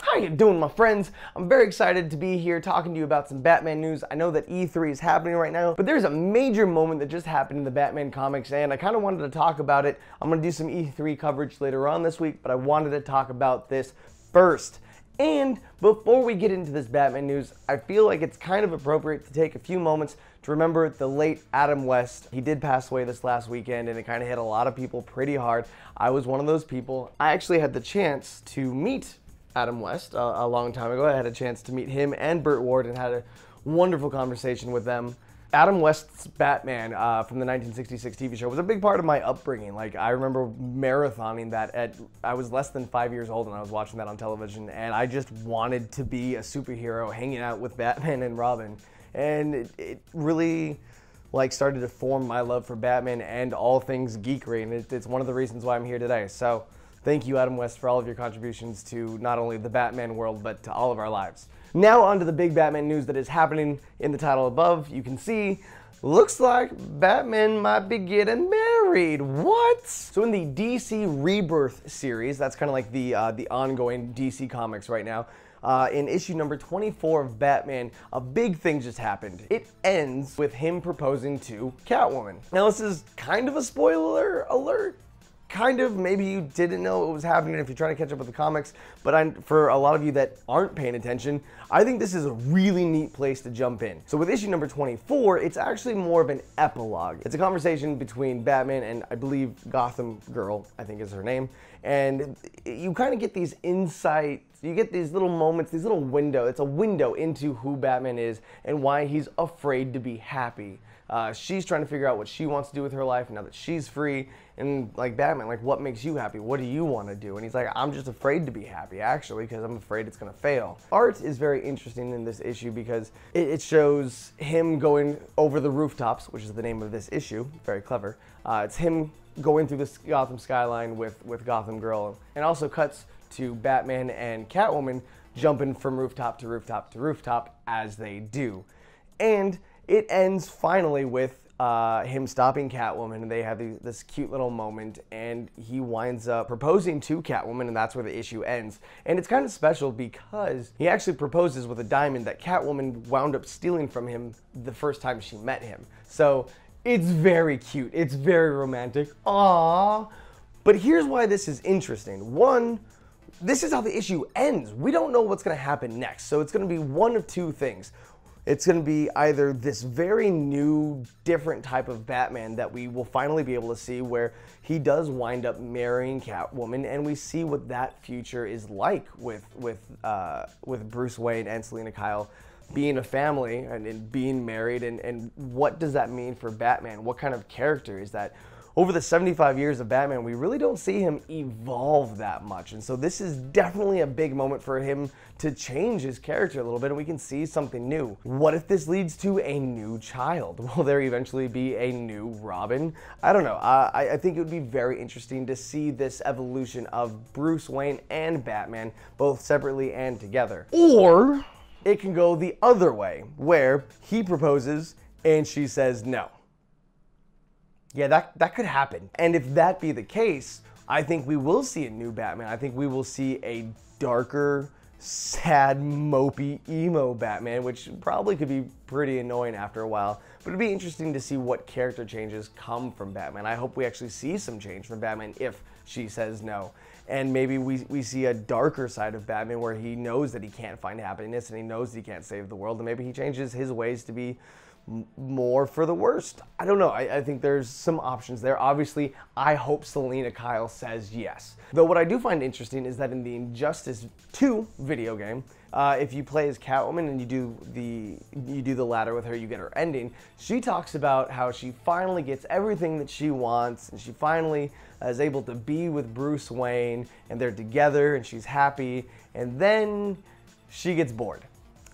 How you doing, my friends? I'm very excited to be here talking to you about some Batman news. I know that E3 is happening right now, but there's a major moment that just happened in the Batman comics, and I kind of wanted to talk about it. I'm going to do some E3 coverage later on this week, but I wanted to talk about this first. And before we get into this Batman news, I feel like it's kind of appropriate to take a few moments to remember the late Adam West. He did pass away this last weekend, and it kind of hit a lot of people pretty hard. I was one of those people. I actually had the chance to meet Adam West a long time ago. I had a chance to meet him and Burt Ward and had a wonderful conversation with them. Adam West's Batman from the 1966 TV show was a big part of my upbringing. Like, I remember marathoning that I was less than 5 years old and I was watching that on television, and I just wanted to be a superhero hanging out with Batman and Robin. And it really started to form my love for Batman and all things geekery, and it's one of the reasons why I'm here today. So thank you, Adam West, for all of your contributions to not only the Batman world, but to all of our lives. Now on to the big Batman news that is happening in the title above. You can see, looks like Batman might be getting married. What? So in the DC Rebirth series, that's kind of like the ongoing DC comics right now, in issue number 24 of Batman, a big thing just happened. It ends with him proposing to Catwoman. Now this is kind of a spoiler alert. Kind of, maybe you didn't know it was happening if you're trying to catch up with the comics, but for a lot of you that aren't paying attention, I think this is a really neat place to jump in. So with issue number 24, it's actually more of an epilogue. It's a conversation between Batman and, I believe, Gotham Girl, I think is her name, and you kind of get these insights, you get these little moments, these little windows. It's a window into who Batman is and why he's afraid to be happy. She's trying to figure out what she wants to do with her life now that she's free. And like, Batman, like, what makes you happy? What do you want to do? And he's like, I'm just afraid to be happy, actually, because I'm afraid it's going to fail. Art is very interesting in this issue because it shows him going over the rooftops, which is the name of this issue. Very clever. It's him going through the Gotham skyline with Gotham Girl, and also cuts to Batman and Catwoman jumping from rooftop to rooftop to rooftop as they do. And it ends finally with him stopping Catwoman, and they have this cute little moment, and he winds up proposing to Catwoman, and that's where the issue ends. And it's kind of special because he actually proposes with a diamond that Catwoman wound up stealing from him the first time she met him. So it's very cute. It's very romantic. Aww. But here's why this is interesting. One, this is how the issue ends. We don't know what's going to happen next. So it's going to be one of two things. It's going to be either this very new, different type of Batman that we will finally be able to see, where he does wind up marrying Catwoman, and we see what that future is like with Bruce Wayne and Selina Kyle being a family and being married, and what does that mean for Batman? What kind of character is that? Over the 75 years of Batman, we really don't see him evolve that much. And so this is definitely a big moment for him to change his character a little bit, and we can see something new. What if this leads to a new child? Will there eventually be a new Robin? I don't know. I think it would be very interesting to see this evolution of Bruce Wayne and Batman, both separately and together. Or it can go the other way, where he proposes and she says no. Yeah, that could happen. And if that be the case, I think we will see a new Batman. I think we will see a darker, sad, mopey, emo Batman, which probably could be pretty annoying after a while. But it'd be interesting to see what character changes come from Batman. I hope we actually see some change from Batman if she says no. And maybe we see a darker side of Batman where he knows that he can't find happiness and he knows that he can't save the world, and maybe he changes his ways to be more for the worst. I don't know. I think there's some options there. Obviously, I hope Selina Kyle says yes. Though what I do find interesting is that in the Injustice 2 video game, if you play as Catwoman and you do the ladder with her, you get her ending. She talks about how she finally gets everything that she wants, and she finally is able to be with Bruce Wayne, and they're together, and she's happy, and then she gets bored.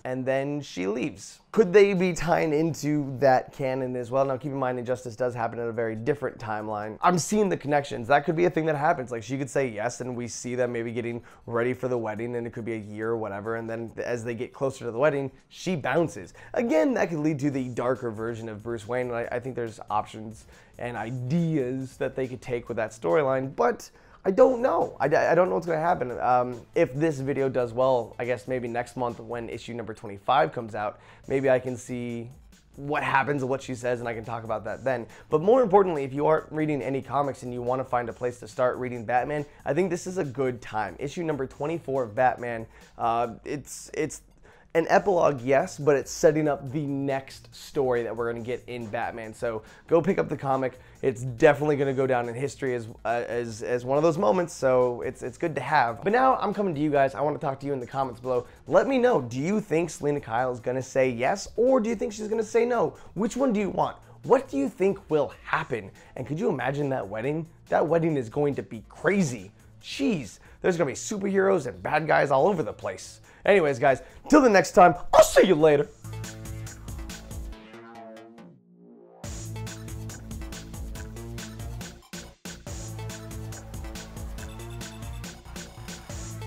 And then she leaves. Could they be tying into that canon as well? Now keep in mind, Injustice does happen in a very different timeline. I'm seeing the connections. That could be a thing that happens. Like, she could say yes, and we see them maybe getting ready for the wedding, and it could be a year or whatever, and then as they get closer to the wedding, she bounces. Again, that could lead to the darker version of Bruce Wayne, and I think there's options and ideas that they could take with that storyline, but I don't know. I don't know what's going to happen. If this video does well, I guess maybe next month when issue number 25 comes out, maybe I can see what happens and what she says, and I can talk about that then. But more importantly, if you aren't reading any comics and you want to find a place to start reading Batman, I think this is a good time. Issue number 24 of Batman, it's an epilogue, yes, but it's setting up the next story that we're going to get in Batman. So go pick up the comic. It's definitely going to go down in history as one of those moments, so it's good to have. But now I'm coming to you guys. I want to talk to you in the comments below. Let me know, do you think Selina Kyle is going to say yes, or do you think she's going to say no? Which one do you want? What do you think will happen? And could you imagine that wedding? That wedding is going to be crazy. Jeez, there's going to be superheroes and bad guys all over the place. Anyways, guys, till the next time, I'll see you later.